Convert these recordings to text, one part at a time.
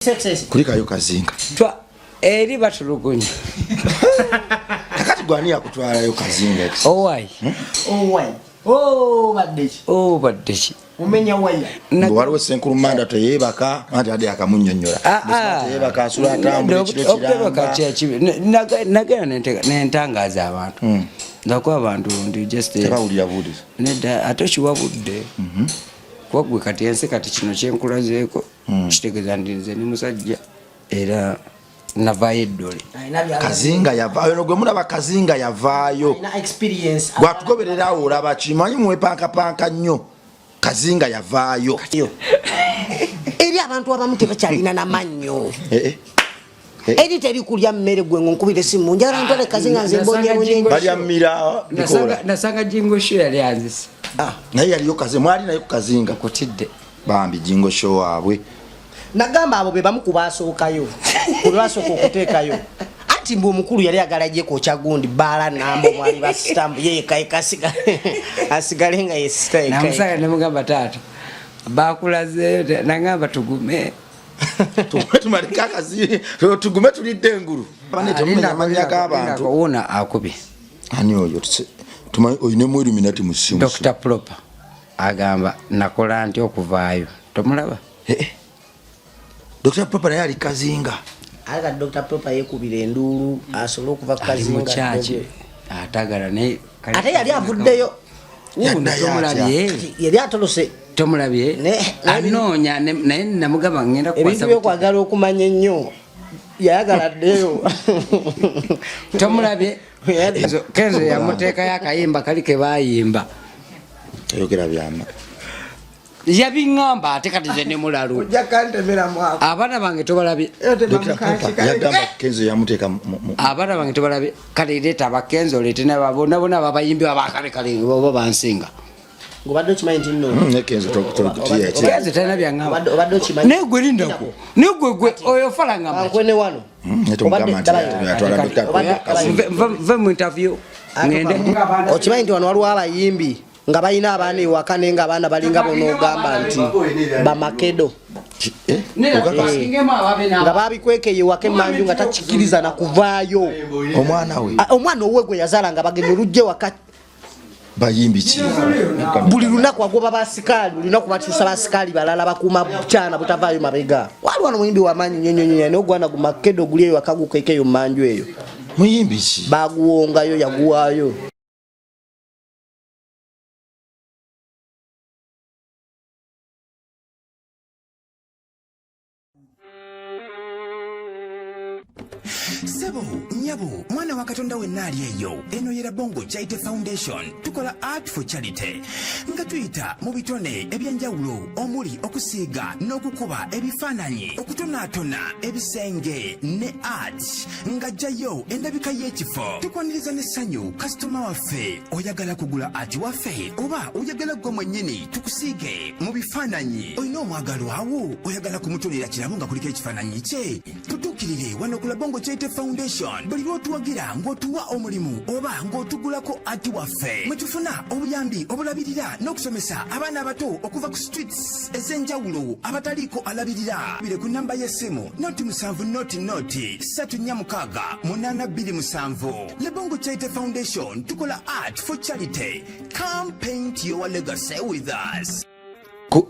Success. Kulika yo kazinga. Twa eri batulugunya. Kakati gwani yakutwala yo kazinga. Oh why? Why? Oh badechi. Oh badechi. Umenya waya. Waliwo senkulu manda teyebaka ati ade akamunnyonnyola. Teyebaka asula atambula ekiro kiramba. Nagera nentangaza abantu. Ndakwa abantu ndi just tebawulira buuliza. Nedda ate kiwabudde. Kwa gwe kati ensi kati kino kyenkulazeeko kitegeeza ndi nze ni musajja era navaayo eddole. Kazinga yavaayo no gwe mulaba kazinga yavaayo. Ina experience. Gwatugobererawo olaba kimanyi mwepankapanka nnyo. Kazinga yavaayo. Eri abantu abamu tebakyalina n'amannyo. Eri teri kulya mmere gwe nkubire simu njala ntole kazinga nze mbonye balya mmira nasanga jingo show yali anzise. Naye yaliyo kazinga mwali naye ku kazinga kutidde bambi jingo show waabwe. Nagamba abo be bamu kubasookayo kulwasooka okuteekayo anti mbu omukulu yali agalajje ko kyagundi bala nambo mwali bastambu yeye kasiga asigale nga yesita na musaka ne mugamba tata bakulaze nangamba tugume tumalika kazi tugume tulidde engulu bane tumenya amanya g'abantu koona akubi ani oyo tumanyi oyine mu illuminati musimu Dr. Proper agamba nakola nti okuvaayo tomulaba Dr. Proper yali kazinga aga Dr. Proper yekubira endulu asobola okuva ku kazinga chache atagala ne ate yali avuddeyo yali atolose tomulabye anoonya naye namugamba ngenda kwasa ebintu byokwagala okumanya ennyo yayagala ddeyo tomulabye kenzo yamuteeka yakayimba kali ke bayimba ayogera byama yabiŋŋamba ate kati ze ne mulalu abaana bange tobalabye yagamba kenzo yamuteeka abaana bange tobalabye kale leeta abakenzo leete nababona bona babayimbi abakalekale oba bansinga ngobadde okimanyi nti nno kenzo talina byaŋŋamba naye gwe lindako naye gwe oyo falanga nkwene wano nve mu interview ngende okimanyi nti wano waliwo abayimbi nga balina abaana ewaka naye nga abaana balinga bonaogamba nti bamakedo nga babikwekeye ewaka emmanju nga takikiriza nakuvaayo omwana owe gwe yazaala nga bagenda olujja ewaka bayimbi ki buli lunaku agoba basikaali buli lunaku bakyusa basikaali balala bakuuma bukyana butavaayo mabega wali wano muyimbi wamaanyi nyonyonyonya naye ogwana gu makedo guli eyo ewaka gukekeyo mmanju eyo muyimbi ki baguwongayo yaguwaayo. Sebo, nyabo, mwana wa Katonda wenali eyo. Eno yera Bongo Charity Foundation. Tukola art for charity. Nga tuyita mu bitone ebyanjawulo omuli okusiiga n'okukuba ebifaananyi okutonaatona ebisenge ne art nga jjayo endabika y'ekifo. Tukwaniriza n'essanyu kasitoma waffe oyagala kugula art waffe oba oyagala gwe mwennyini tukusiige mu bifaananyi. Olina omwagalo awo oyagala kumutonera kirabo nga kuliko ekifaananyi kye. Tutuukirire wano ku Bongo Charity Foundation buli lw'otuwagira ng'otuwa omulimu oba ng'otugulako ati waffe mwe tufuna obuyambi obulabirira n'okusomesa abaana abato okuva ku streets ez'enjawulo abataliiko alabirira bire ku namba y'essimu noti 7 noti 346 Le Bongo Charity Foundation tukola art for charity. Come paint your legacy with us. Ku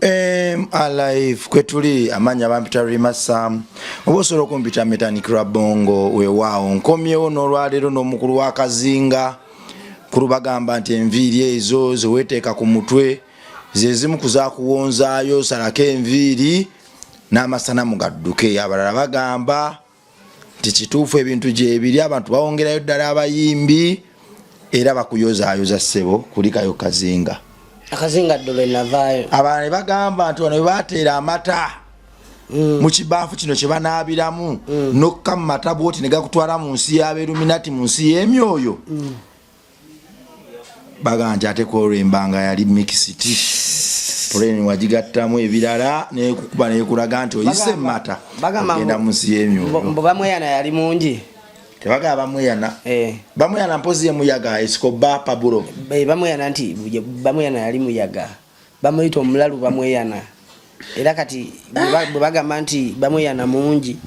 Alive kwetuli amanya bampita Rimasa obosobola okumpita Metanikira Bongo weewaawo nkomyewo n'olwaleero n'omukulu wa Kazinga kulubagamba nti enviiri ezo zeweteeka ku mutwe zezimu kuzaakuwonzaayo salako enviiri n'amasanamu gadduke abalala bagamba nti kituufu ebintu gyebiri abantu bawongerayo ddala abayimbi era bakuyozaayoza ssebo kulikayo Kazinga akazinga ddole navaayo abaana bagamba nti wano bateera amata mu kibaafu kino kye banaabiramu nokka mu mata bwoti ne gakutwala mu nsi y'Abeeruminati mu nsi y'emyoyo bagamba nti ate kwolwembanga yali mikisiti puleni wagigattamu ebirala nekukuba nekulaga nti oyise mu mata ogenda mu nsi y'emyoyo mbu bamweyana yali mungi tebagaba bamweyana bamweyana mpozi ye muyaga Escobar Pablo bamweyana nti bamweyana yali muyaga bamuyita omulalu bamweyana era kati bwe bagamba nti bamweyana mungi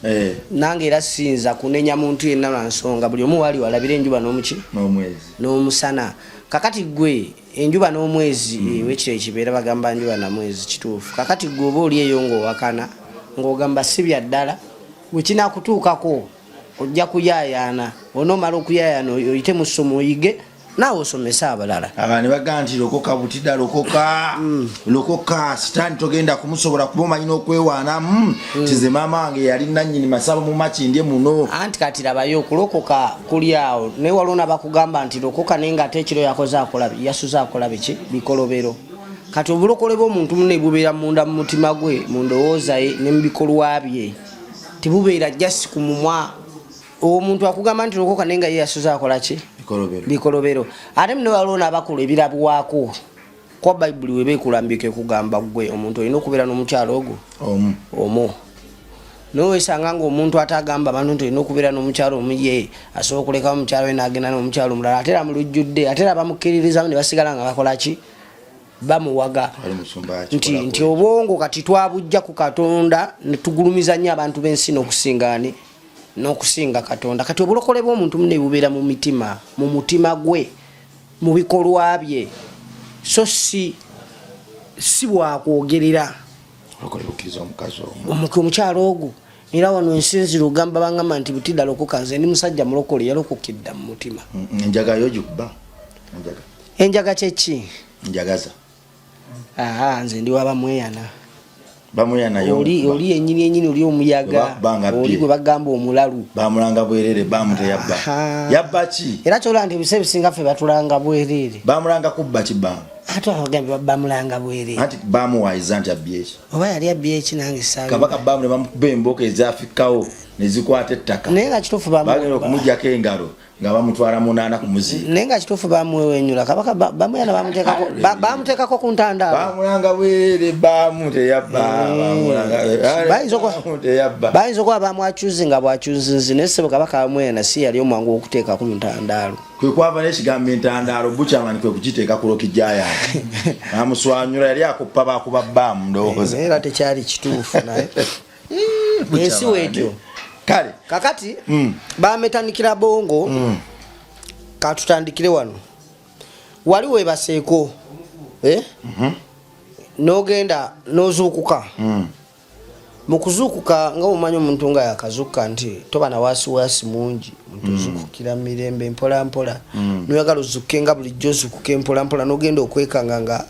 nange era sinza kunenya muntu yenna lwa nsonga buli omu wali walabira enjuba n'omusana kakati gwe enjuba n'omwezi wekiro ekibeera bagamba njuba na mwezi kituufu kakati gwe oba oli eyo ng'owakana ng'ogamba si bya ddala bwe kinaakutuukako ojja kuyayaana onoomala okuyayaana oyite mu ssomo oyige naawe osomesa abalala abaana bagaa nti lokoka butida lokoka sitaani togenda kumusobola kuba omanyi n'okwewaanamu tize maama wange yali nannyini masaba mu makindye muno anti kati labayo okulokoka kuli awo naye waliwo bakugamba nti lokoka naye ng'ate ekiro yasuze akola biki bikolobero kati obulokole bw'omuntu muno bubeera munda mu mutima gwe mu ndowooza ye ne mu bikolwa bye tibubeera jasi ku mumwa omuntu akugamba nti lokoka naye nga ye yasuze akola ki bikolobero ate mune waliwo n'abakulu ebirabwako kwa bayibuli webeekulambika ekugamba gwe omuntu olina okubeera n'omukyalo ogwo omu nowesanga ng'omuntu atagamba abantu nti olina okubeera n'omukyalo omu ye asobola okulekawo omukyalo we n'agenda n'omukyalo omulala ate era mulujjudde ate era bamukkiririzamu ne basigala nga bakola ki bamuwaga nti obwongo kati twabujja ku Katonda ne tugulumiza nnyo abantu b'ensi n'okusinga Katonda kati obulokole bw'omuntu mune bubeera mu mutima gwe mu bikolwa bye so si bwakwogerera omukyalo ogwo era wano ensinziro ogamba bangamba nti butidda lokoka nze ndi musajja mulokole yalokokidda mu mutima enjaga yo gikuba enjaga kyeki njagaza nze ndi wabamweyana oli enyini oli omuyaga oli gwe bagamba omulalu bamulanga bwerere bamuteyabba yabba ki era kyola nti ebise bisinga ffe batulanga bwerere bamulanga kubba kibba ate abagambye bamulanga bwerere anti bamuwayiza nti abyeki oba yali abyeki nange saabi kabaka bamule bamukuba emboka ezafikawo nezikwata ettaka naye nga kituufu bagenda okumugyako engalo nga bamutwala munaana ku muzi naye nga kituufu bamuwewenyula kabaka bamuyana bamuteekako ku ntandaalo bamulanga bwere bayinza okuba bamwacuzi nga bwacuzinzi naye sebo kabaka bamuyana si yali omwangu okuteeka ku ntandaalo kwe kwava n'ekigambo entandaalo bukyamani kwe kukiteeka ku lokijayani amuswanyula yali akuppa bakuba bbamu ndowooza era tekyali kituufu naye ensi weetyo kale kakati bametanikira bongo katutandikire wano wali webaseeko nogenda nozuukuka mu kuzuukuka nga omanyi omuntu nga yakazuuka nti toba na waasiwaasi mungi omuntu ozuukukira mirembe mpolampola noyagala ozuuke nga bulijjo ozuukuka empolampola nogenda okwekanga nga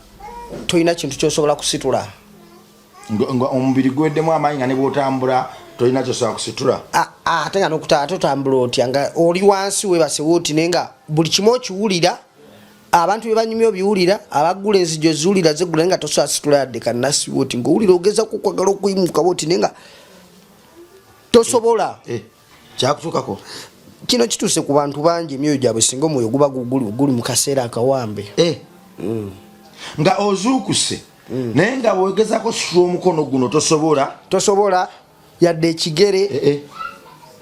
tolina kintu kyosobola kusitula omubiri gweddemu amaanyi nga ne bwotambula tolina kyosobola kusitula ate nga nokutaata otambula otya nga oli wansi webasewo oti naye nga buli kimu okiwulira abantu bebanyumya obiwulira abagula enzijjo ziwulira zegula naye nga tosobola situla yadde kannasiwo oti ngaowulira ogeza kukwagala okuyimuka boti naye nga tosobola kyakutuukako kino kituuse ku bantu bangi emyoyo gyabwe singa omwoyo guba guli mu kaseera akawambe nga ozuukuse naye nga bwegezako situla omukono guno tosobola yadde ekigere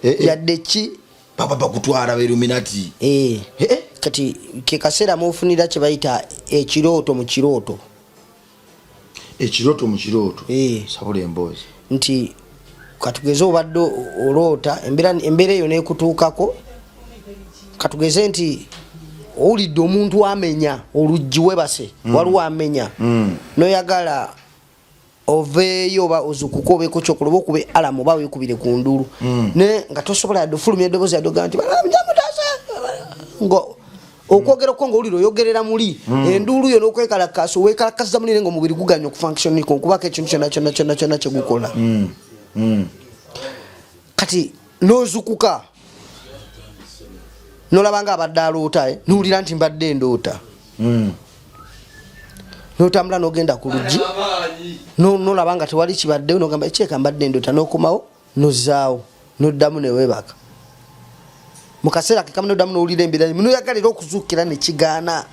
yadde ki papa bakutwala beruminati kati ke kaseera mufunira kye bayita ekirooto mu kirooto sabula emboozi nti katugeze obadde oloota embeera eyo neekutuukako katugeze nti owulidde omuntu amenya oluggi webase waliwo amenya noyagala oveeyo oba ozukuka obeeko kyokuloba okube alamu oba weekubire ku ndulu naye nga tosobola yadde ofulumya eddoboozi yaddoga nti nga okwogerako ngaowulira oyogerera muli enduulu yo n'okwekalakasa oweekalakasiza munire nga omubiri guganya okufunctioniko okubako ekintu kyonna kyegukola kati nozukuka nolabanga abadde aloota nowulira nti mbadde ndoota notambula nogenda ku luggi nolabanga tewali kibaddewo nogamba ekyeka mbadde ndoota nokomawo nozaawo noddamu newebaka mukaseera kekamu noddamu nowulira embeera noyagalira okuzuukira nekigaana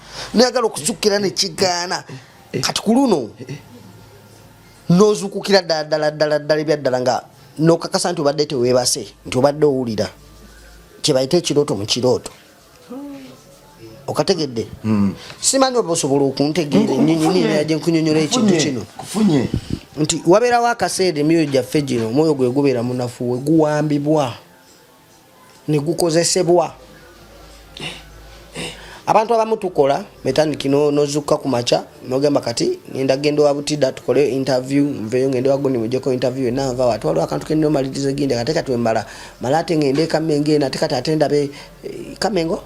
kati ku luno nozuukukira ddala ebyaddala nga nokakasa nti obadde tewebase nti obadde owulira kyebayita ekirooto mu kirooto okategedde simanyi oba osobola okuntegeera ennyonyi nina yaje nkunyonyola ekintu kino nti wabera wakaseera emyoyo gyaffe gino omwoyo gwe gubeera munafuwe guwambibwa ne gukozesebwa abantu abamu tukola metaniki nozukka ku maca nogamba kati ngenda gendo wabutida tukole interview mveyo ngende wagoni mujeko interview nava watu wali akantu kendo malirize ginde kateka twembala malate ngende kamenge na tekata atenda be kamengo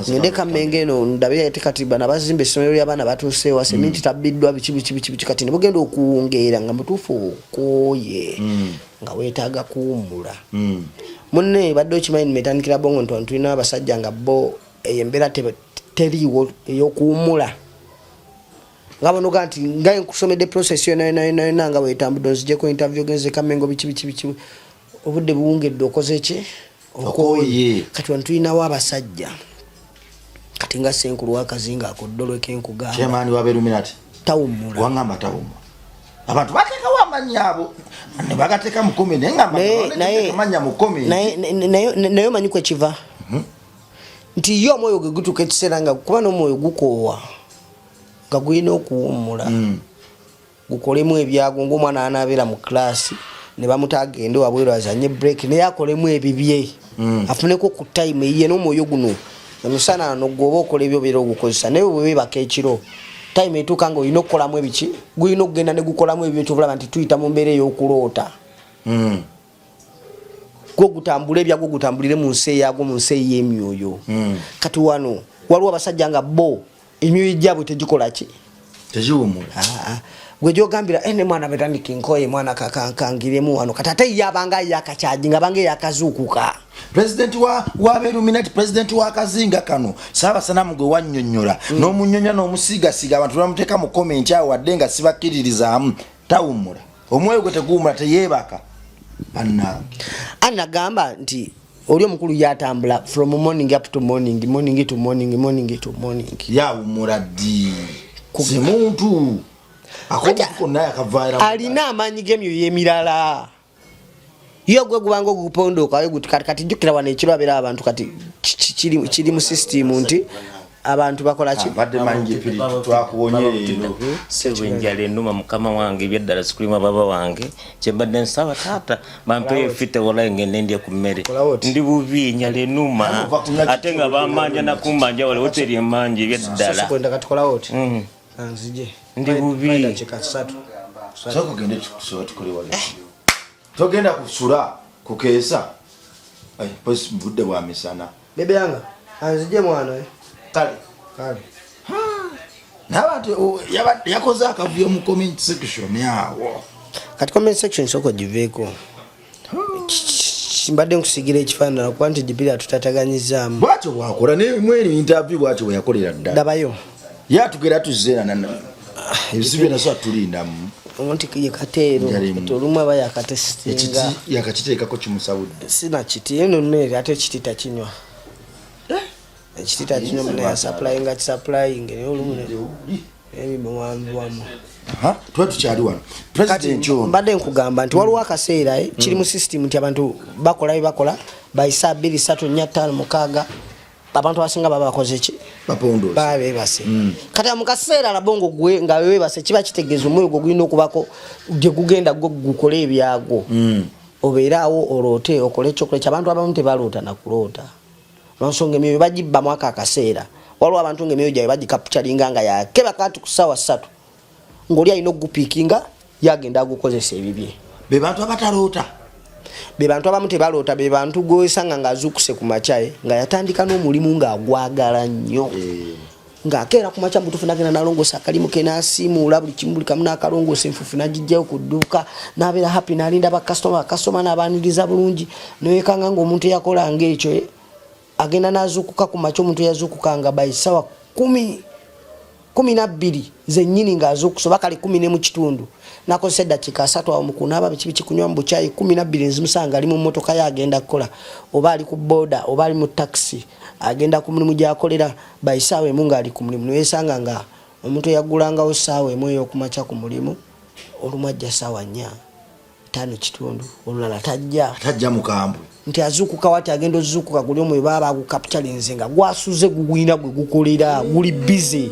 ngende kamenge no ndabe tekati bana bazimbe somero y'abana batuse wase minti tabiddwa bichi kati nebugenda okuongera nga mutufu koye nga wetaaga kuumula munne badde okimanyi metanikira bongo ntontu ina abasajja nga bo eyembera teriwo eyokuumula nga bono ganti nga nkusomedde process yona nga wetambudo nzijeko interview genze kamengo bichi obudde buwungedde okoze ki okoye kati wantu inawo abasajja kati nga senkulu wakazinga akoddolwe kenkuga chairman wa Beruminati tawumula wangamba tawumula abantu bateka wamanyabo ne bagateka mukome nenga manya mukome nayo manyikwe chiva nti yo moyo gutuka ekiseranga kuba no moyo gukowa nga gwina okuwumula gukolemu ebyago ng'omwana anabeera mu class ne bamutagende wabwero azanye break ne yakolemu ebibye afuneko ku time ye no moyo guno emisana no goba okola ebyo biro gukozesa naye bwe bakekiro time etuka ngo ino kolamu ebichi gwino kugenda ne gukolamu ebyo tubula nti tuyita mu mbere y'okulota go gutambula ebyago gutambulire mu nsi yago mu nsi y'emyoyo kati wano waliwo abasajja nga bo emyoyo gyabwe tegikola ki tejiwumula gwe jogambira ene mwana betandika nkoye mwana kakangiremu wano kati ate yabanga yakacyaji nga bange yakazuukuka president wa Beruminati president wa kazinga kano saba sanamu gwe wannyonnyola n'omunnyonya n'omusigasiga abantu bamuteeka mu comment awo wadde nga sibakkiririzaamu tawumula omwoyo gwe teguwumula teyebaka Anna gamba nti oli omukulu yatambula from morning up to morning to morning ya umuradi si muntu akoko naye akavaira alina amanyi gemyo yemirala yo gwe gubango gupondoka ayo kati jukira wana ekiro abera abantu kati kiri mu system nti abantu bakola ki badde manje pili twakuwonyerero sebo njale numa mukama wange byeddala sikulima baba wange kyembadde nsaba tata bampe fite wala ngende ndiye kumere ndi bubi nyale numa ate nga bamanja na kumanja wala hoteli manje byeddala soko kwenda katukola wote anzije ndi bubi soko gende kusura tukole wale togenda kusura kukesa ay pos budde bwa misana bebe yanga anzije mwana kale n'abantu yakoze akavuyo mu comment section yawo kati comment section soko jiveko mbadde nkusigira ekifaanana kuba nti jibira tutataganyizamu bwatyo bwakola ne mweri interview bwatyo bwe yakolera ddala dabayo yatugera tuzeera nana ebisibe naso tulindamu omuntu ye katero tolumu aba yakatestinga yakakiteekako kimusabudde sina kiti eno mmere ate kitita kinywa ekitita kino mune ya supplying at supplying ne olumune ebi mwambiwamu tuba tukyali wano president John mbadde nkugamba nti waliwo akaseera kiri mu system nti abantu bakola bayisa 2 3 4 5 6 abantu abasinga baba bakoze ki bapondoze babe base kati mu kaseera labongo gwe nga wewe base kiba kitegeeza omwoyo gwo gwina okubako gye gugenda gukole ebyago obeerawo olote okole kyokole ky'abantu abamu tebalota nakulota nsonga emyoyo bagibba mwaka akaseera waliwo abantu nga emyoyo gyawe bagikapitalinga nga yakeba kati ku ssaawa 3 ng'oli alina okugupiikinga yagenda agukozesa ebibye be bantu abataloota be bantu abamu tebaloota be bantu gwesanga ng'azuukuse ku makyaye nga yatandika n'omulimu ng'agwagala nnyo ng'akeera ku makya mutufu nagenda nalongoosa akalimu ke n'asiimuula buli kimu buli kamu n'akalongoosa enfufu n'agijjayo ku dduuka n'abeera happy n'alinda bakasitoma n'abaaniriza bulungi newekanga ng'omuntu eyakola ng'ekyo agenda nazukuka ku macho omuntu yazukuka nga bayisawa 12 zennyini nga azukusoba kale 10 mu kitundu nakozesa eddakiika 3 awo mukunaba bikibi kunywa mu buchayi 12 nzimusanga ali mu motoka yagenda kukola oba ali ku boda oba ali mu taxi agenda ku mulimu gyakolera bayisawa emu nga ali ku mulimu newesanga nga omuntu yagulangawo ssaawa emu ey'okumakya ku mulimu olumajja ssaawa 4 5 kitundu olulala tajja mukambwe nti azukuka wati agenda ozukuka guli omwe baba agukapitalinze nga gwasuze gugwina gwe gukolera guli busy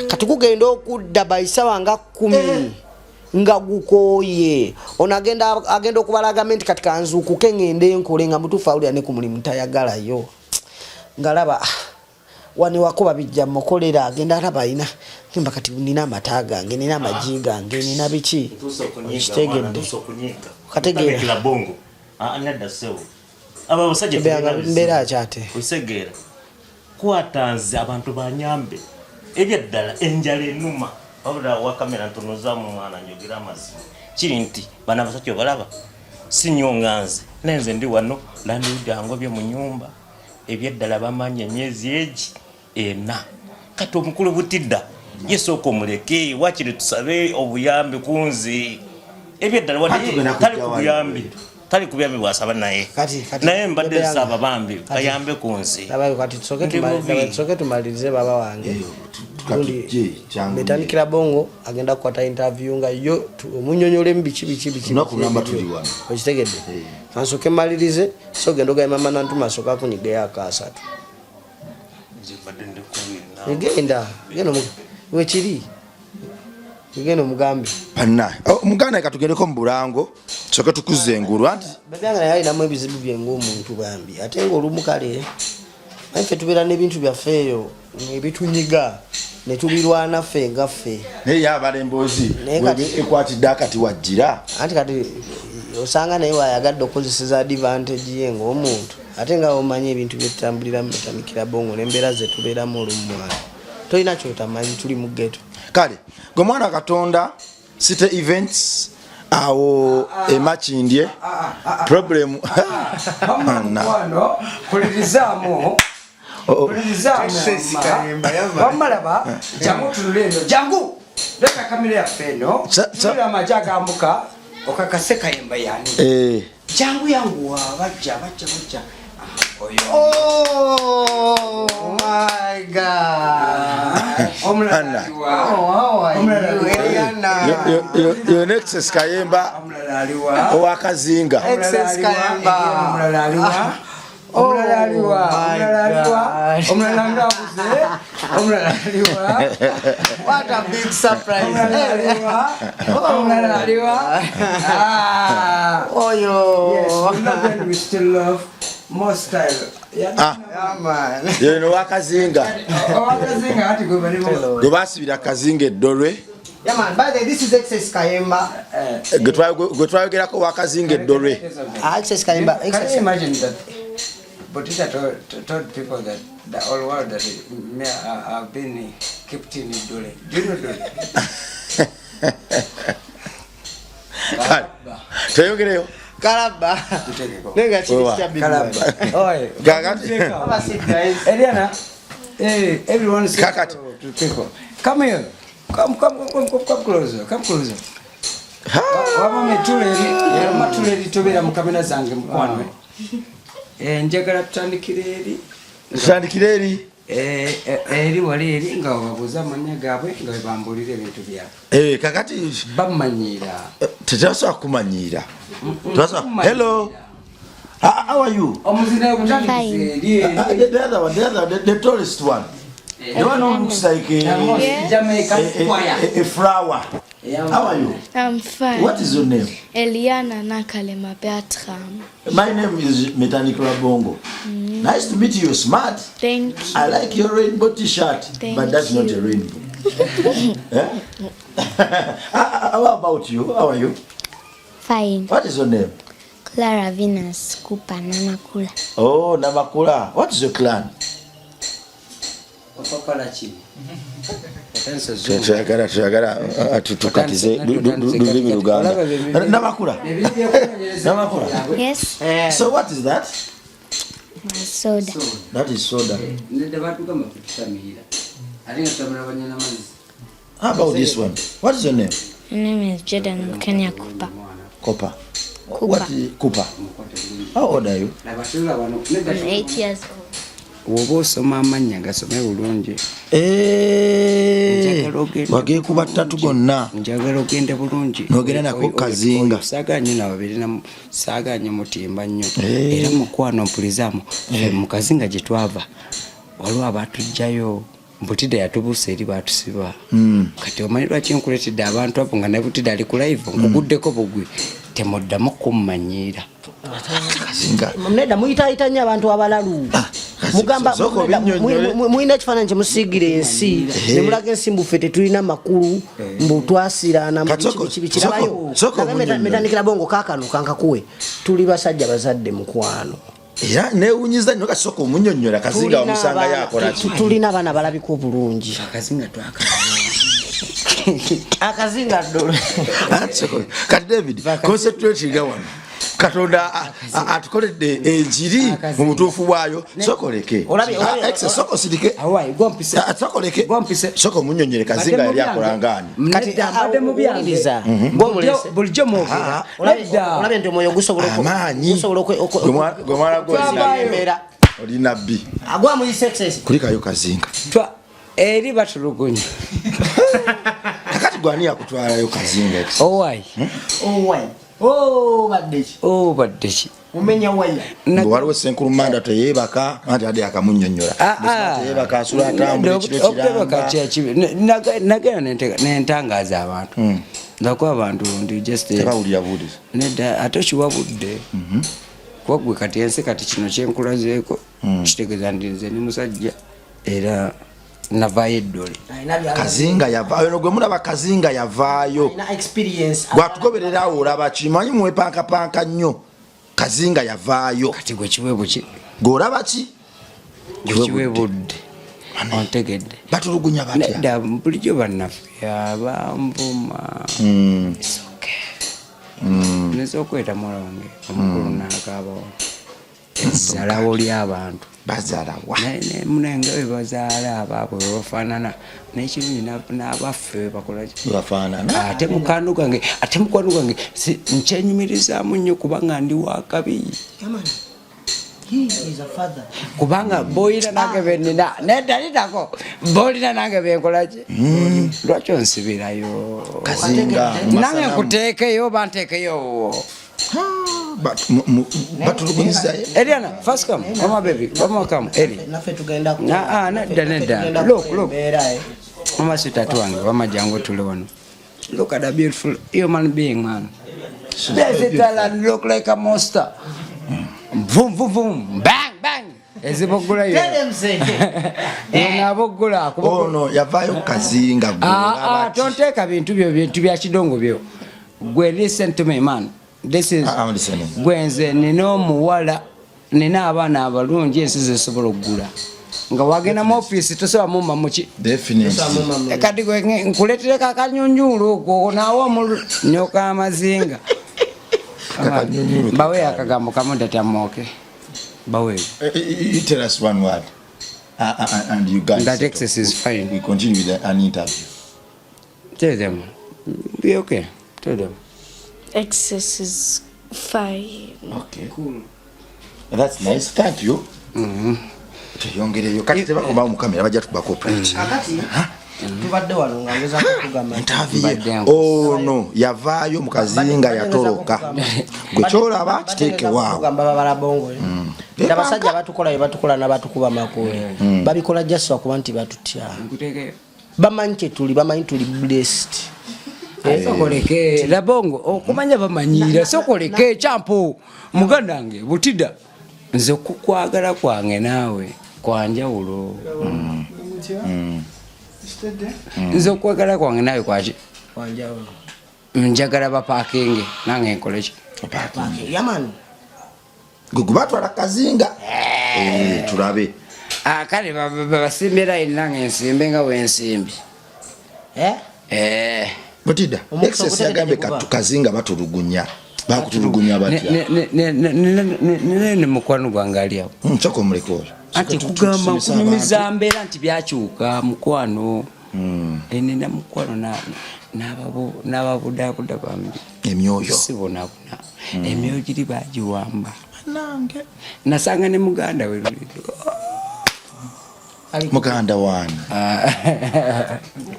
kati kugenda okudda bayisawa nga 10 nga gukoye ono agenda okubalaga menti katika nzuukuke ngende nkole nga mutuufu awulira ne ku mulimu tayagalayo ngalaba wani wakoba bijja mukolera agenda alaba ayina kimba kati nina amata gange nina amagi gange nina biki kitegedde kategeera bongo anadda sewo aba basajja mbeera akyate usegeera kwatanze abantu banyambe ebyaddala enjala enuma wabula wa kamera ntunuza mu mwana njogera amazima kiri nti bana basajja balaba sinyonganze nenze ndi wano landi jango bye mu nyumba ebyaddala bamanya emyezi egi ena kati omukulu butidda yesooka omuleke wakiri tusabe obuyambi kunzi ebyaddala wadde tali kubuyambi bwasaba naye naye mbadde nsaba bambi kayambe kunzi kati tusoke tumalirize baba wange Metanikira Bongo agenda kukwata interview nga yo omunyonyole biki nakulamba tuli wano okitegedde kansoke malirize so gendo ga mama nantuma soka kunyiga yakasatu ngenda wekiri ngeno mugambi panna omuganda katugereko mu Bulango soke tukuze engulu anti babanga naye alinamu ebizibu byengo omuntu bambi ate nga olumukale afe tubeera n'ebintu byafeeyo ebitunyiga netulirwana ffe nga ffe naye yabalemboozi ekwatidde akati wajjira anti kati osanga naye wayagadde okozeseza advantage ye ng'omuntu ate nga omanyi ebintu byetutambulira mu Metanikira Bongo n'embeera ze tubeeramu olumwana tolina kyotamanyi tuli mu ghetto kale gwe mwana Katonda City Events awo emakindye problem wano kulirizamu wamalaba jangu tululendo jangu leka kamera yaffe eno tula amajaga amuka okakase kayemba yani jangu yangu bajja oh my god yo Nexus Kayemba owakazinga what a big surprise oh yo yes we still love more style man you know wakazinga ati go basibira kazinga eddolwe yeah man by the way this is Access Kayemba go twayogerako wakazinga eddolwe Access Kayemba can you imagine that Botita told people that the whole world that have been kept in Dole. Do you know Dole? Teyogereyo Kalaba. Nenga chibi. Kalaba. Oi. Gagati. Eliana. Hey, everyone is people. Come here. Come closer. Come closer. Wama metuleri tobera mukamera zange mukwanwe. Njagala tutandikira eri eri wali eri nga babuuza amannya gaabwe nga bambulira ebintu byabwe kakati bamanyira tetasobola kumanyira hello how are you omuzina the tallest one the one who looks like a flower. How are you? I'm fine. What is your name? Eliana Nakalema Bertram. My name is Metanikira Bongo. Nice to meet you. You're smart. Thank you. I like your rainbow t-shirt, but that's not a rainbow. How about you? How are you? Fine. What is your name? Clara Venus Kupa Namakula. Oh, Namakula. What is your clan? Tukatize lulimi Luganda. Namakula. Yes. So what is that? Soda. That is soda. How about this one? What is your name? My name is Jordan Kenya Kupa. Kupa. Kupa. What is Kupa? How old are you? I'm 8 years old. Woba osoma amannya gasome bulungi wagee kuba ttatu gonna njagala ogende bulungi nogera nako kazinga saaganye nawe birina saaganye mutimba nnyo era mukwano mpulizaamu mu kazinga gye twava waliwo abatujjayo Butida yatubuse eri batusiba kati omanyi lwaki nkuletedde abantu apo nga ne Butida ali ku live nkuguddeko bugwi temuddamu kummanyira Mneda muyita nnyo abantu abalalu mugamba muyina ekifaananyi kyemusiigira ensi ne mulaga ensi mbuffe tetulina makulu mbu twasiraana bikirabayo metandikira bongo kaakano kankakuwe tuli basajja bazadde mukwano era neewunyiza nnyo kasooka omunnyonnyola Kazinga wamusanga yakola tulina abaana balabika obulungi akazinga ddolo kati David concentrate nga wano Katonda atukoledde enjiri mu butuufu bwayo sokoleke sokosirike sokoleke soko munnyonnyole Kazinga yali akolangani kati abadde mu byandiza bulijjo mwogera olabye nti omwoyo amaanyi gwe mwana gw'oziemera oli nabbi agwa mu success kulikayo Kazinga eri batulugunya kakati gwani yakutwalayo Kazinga owai badeki umenya waya waliwo Senkulu Manda teyebaka anti ade akamunnyonnyola teyebaka asula atambula nagenda nentangaaza abantu ndakuwa abantu ndi just tebawulira buulizi nedda ate kiwabudde kuba gwe kati ensi kati kino kyenkulazeeko kitegeeza ndi nze ni musajja era navaayo eddole Kazinga yavaayo no gwe mulaba Kazinga yavaayo gwatugoberera awo olaba kimanyi mwepankapanka nnyo Kazinga yavaayo kati gwe kiweebu ki gw'olaba ki kiweebudde ontegedde batulugunya batya nedda bulijjo bannaffe abambuma neza okweta mwana wange omukulu n'akaabawo ezzalawo ly'abantu bazalawa munenge we bazaala abaabwe bafaanana n'ekirungi n'abaffe bakola bafaanana ate mukwano gwange nkyenyumirizaamu nnyo kubanga ndi wakabi kubanga boolina nange benina nedalitako boolina nange benkolaki lwaki onsibirayo Kazinga nange nkuteekeyo banteekeyo Eliana, first come. Mama baby, mama come. Eli. Nedda. Look. Mama sitatuange, mama jango tule wano. Look at that beautiful human being, man. Does it look like a monster? Boom. Bang. Ezibogula yo. Nabogula. Ono yavaayo Kazinga gwe. Tonteka bintu bya kidongo byo. Gwe listen to me, man. This is gwenze nina omuwala nina abaana abalungi ensi zesobola okugula nga wagenda mu office tosoba mumma muki kati nkuletereko akanyunyuulu okwo naawe omulunyoka amazinga bawe akagambo kamu tatamooke bawe tell us one word and you guys that excess is fine. We continue with an interview. Tell them be okay. Tell them excess is fine. Okay, cool. That's nice. Thank you. Tuyongereyo kati tebakuba mu kamera bajja tubako preach. Akati tubadde wano ngaweza kugamba no yavaayo mu Kazinga yatoloka gwe kyolaba kiteeke waawo kugamba babala bongo abasajja batukola n'abatukuba makule babikola just wakuba nti batutya bamanyi tuli blessed. Sokoleke labongo okumanya bamanyira sokoleke champo mugandange Butida nze kukwagala kwange naawe kwanjawulo nze kukwagala kwange naawe kwaje kwanjawulo njagala bapakinge nange nkoleki bapakinge yaman gubatwala Kazinga tulabe kale basimbira nange nsimbe nga wensimbi Butida excess yagambe Kazinga batulugunya bakutulugunya batya ne mukwano gwange ali awo nchoko mulekole ati kugamba nkunyumiza mbeera nti byakyuka mukwano enina mukwano n'ababudabuda bambi emyoyo sibonabona emyoyo giri bagiwamba nange nasanga ne muganda we muganda wani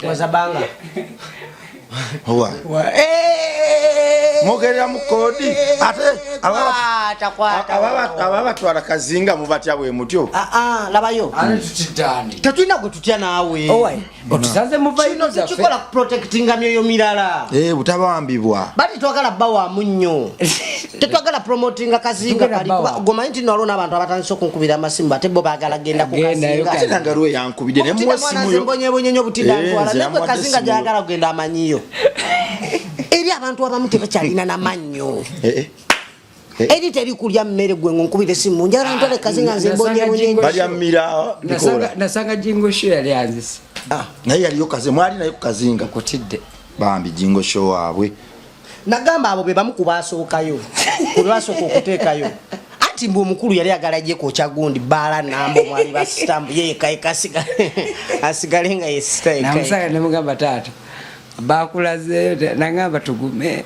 wazabanga Wa Mogerera mu kodi ate ababatwala kazinga mubatya bwe mutyo. Labayo. Tatulina gwe tutya naawe. Otusaze muvaino zaffe. Kikola protectinga myoyo mirala. Butabambibwa. Bati twagala bawa munnyo. Tetwagala promotinga kazinga kali kuba goma nti nalo n'abantu abatandise okunkubira amasimba ate bo baagala genda ku kazinga. Ate nangalwe yankubide ne mwesimu yo. Mbonye butindantwala ne kazinga gyagala kugenda amanyiyo. Eri abantu abamu tebakyalina n'amannyo. Eri teri kulya mmere gwe nkubire simu njagala ntole kazinga nze mbonye balya mmira nasanga Jingo Show yali anzise. Naye yaliyo kaze mwali nayo kazinga kutidde bambi Jingo Show waabwe. Nagamba abo be bamu kubasookayo kulwasooka okuteekayo anti mbu omukulu yali agala gye ko chagundi bala nambo mwali ba stamp ye kasiga asigale nga yesita na musaka ne mugamba tata bakulaze nangamba tugume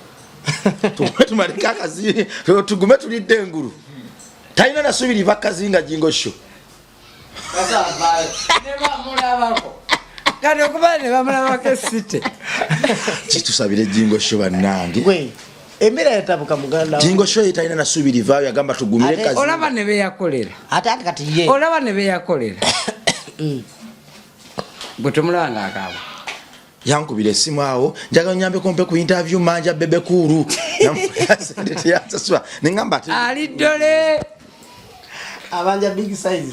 tumalika kazi tugume tulidde enguru talina nasubiri bakazinga Jingo Show sasa bale ne bamulabako kati okuba ne bamulabako site kitusabire Jingo Show bannange gwe emira yatabuka muganda Jingo Show italina nasubiri vayo yagamba tugumire kazi olaba ne beyakolera ate kati ye olaba ne beyakolera butumula ngakaba yankubira esimu awo njaga nyambe kompe ku interview manja bebe kuru namuyasendete yansaswa ningamba ati ali dole abanja big size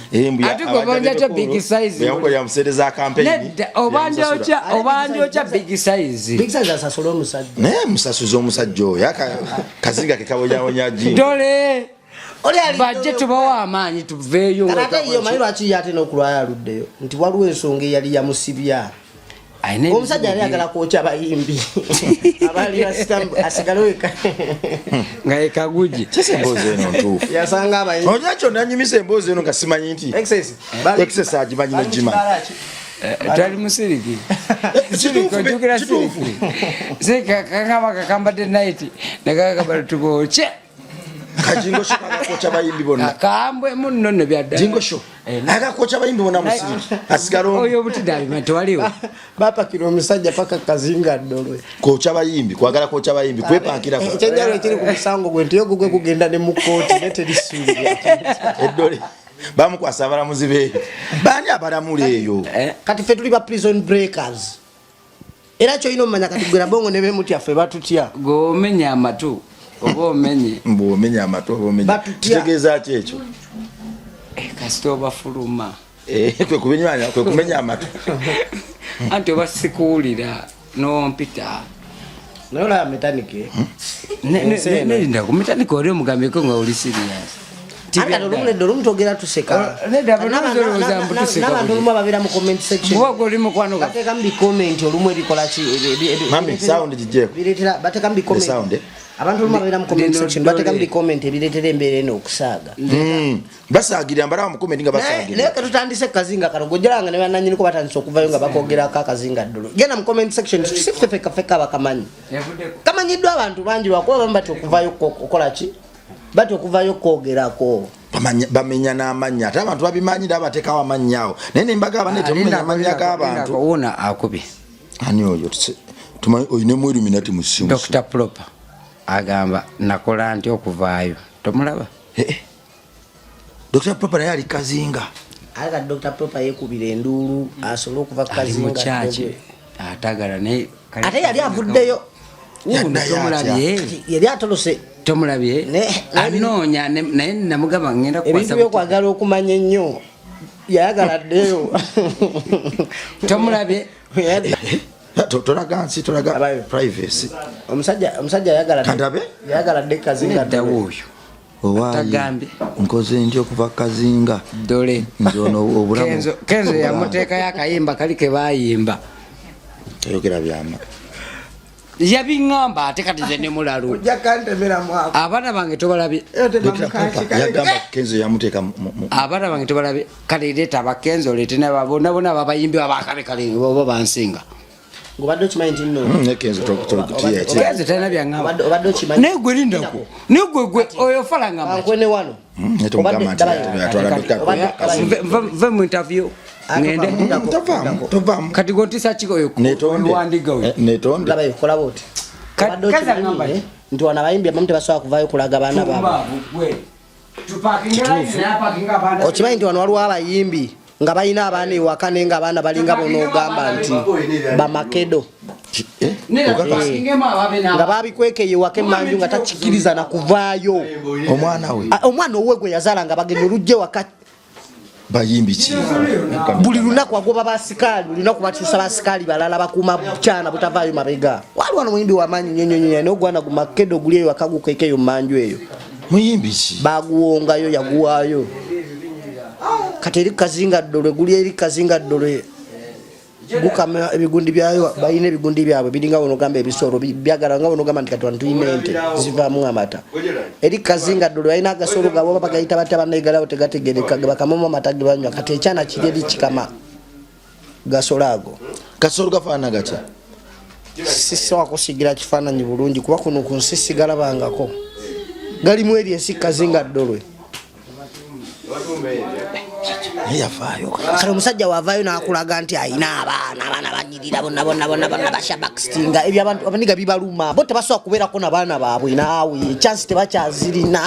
ati gobanja cha big size yango ya msedeza campaign obanja big size asasolo musajja ne musasuzo omusajjo yaka kazinga kekabonya onyaji dole oli ali budget tubawa amanyi tuveyo ate iyo mayiro achi yate no kulwaya luddeyo nti waliwo ensonga yali ya musibya omusajja yali agala kwocha bayimbi abali bastamp asigaloweka nga ekaguji mboze eno ntufu yasanga abayimbi onyacho nanyimisa emboze eno ngasimanyi nti excess ajimanyi nejima tali musiriki siriko jukira siriki sika kama kakamba the night nakakaba tukoche Jingo Show akakocha bayimbi bonna akambwe munno ne byadda Jingo Show akakocha bayimbi bonna musiriki asigalo oyo butidali matwaliwo bapa kilo omusajja paka kazinga dolwe kocha bayimbi kwagala kocha bayimbi kwepankira ko chenjalo ekiri ku musango gwe ntiyo gwe kugenda ne mukoti nete lisuli edole bamukwasa abalamuzi be bani abalamule eyo kati fe tuli ba prison breakers era kyo ino manya kati gwera bongo ne bemutya fe batutya go menya amatu obo omenye mbo omenya amatu obo omenya kitegeza kyekyo kasito bafuluma kwe kubinyanya kwe kumenya amatu anti obasikulira no mpita nola metanike ne nda ku metanike ori mugambe ko nga oli serious anga dolumwe togera tuseka n'abantu babira mu comment section bwo oli mukwano bateka mbi comment olumwe likola ki mami sound jijeko biretera bateka mbi comment sound abantu babira mu comment section bateka mbi comment biretera embere eno okusaaga basagira mbara mu comment nga basagira leka tutandise kazinga karogojanga ne bananyini ko batandise okuvayo nga bakogera kazinga ddolo gena mu comment section tusife feka bakamanyi kamanyidwa abantu banji lwakuba bambati okuvayo okola ki bati okuvayo kogerako bamenya n'amanya ate abantu babimanyira abatekawo amannyaawo naye nembaga abanete mumenya amanya g'abantu wona akubi ani oyo tumanyi oyine mu illuminati mu simu Dr. Proper agamba nakola nti okuvaayo tomulaba Dr. Proper naye ali kazinga aga Dr. Proper yekubira enduulu asobola okuva ku kazinga mu chachi atagala naye ate yali avuddeyo yali atolose tomulabye anoonya naye namugamba ngenda ebintu byokwagala okumanya ennyo yayagala ddeyo tomulabye tolaga nsi tolaga privacy omusajja yayagala dde kazinga dawuyo owaayi nkoze ntyo okuva kazinga dole nzono obulamu kenzo yamuteekayo akayimba kali ke bayimba tayogera byama yabingamba ate kati ze ne mulalu abaana bange tobalabye yagamba kenzo yamuteeka abaana bange tobalabye kale leeta abakenzo leete nababona babayimbi abakale boba bansinga ngobadde okimanyi nti nno kenzo talina byaŋŋamba naye gwe lindako naye gwe oyo falanga ankwene wano nve mu interview ngende kati gontisa kiko yowandiga netonde labayo kola boti kaza ngamba nti wana bayimbi abamu tebasobola kuvaayo kulaga baana baabwe okimanyi nti wano waliwo abayimbi nga balina abaana ewaka naye nga abaana balinga bonaogamba nti bamakedo nga babikwekeye ewaka emanju nga takikiriza nakuvaayo omwana owe gwe yazaala nga bagenda olujja ewaka bayimbi ki buli lunaku agoba basikaali buli lunaku bakyusa basikaali balala bakuuma bukyana butavaayo mabega wali wano muyimbi wamaanyi nyonyonyonya naye ogwana gumakedo guli eyo waka gukekeyo mumanju eyo muyimbi ki baguwongayo yaguwaayo kati eri kazinga ddolwe guli eri kazinga ddolwe gukama ebigundi byayo bayina ebigundi byabwe biringa bonogamba ebisoro byagala nga bonogamba nti kati wano tuyina ente zivaamu amata eri kazinga ddolwe balina agasolo gabo bagayita batya bannaigalawo tegategereka bakamamo amata ge banywa kati ekyana kiri eri kikama gasolo ago kasolo gafaana gatya sisobola kusigira kifaananyi bulungi kuba kuno ku nsi sigalabangako galimu eri ensi kazinga ddolwe kale omusajja wavaayo nakulaga nti ayina abaana banyirira bonna bashabakstinga ebyo abantu abaniga bibaluma bo tebasobola kubeerako nabaana baabwe naawe echansi tebakyazirina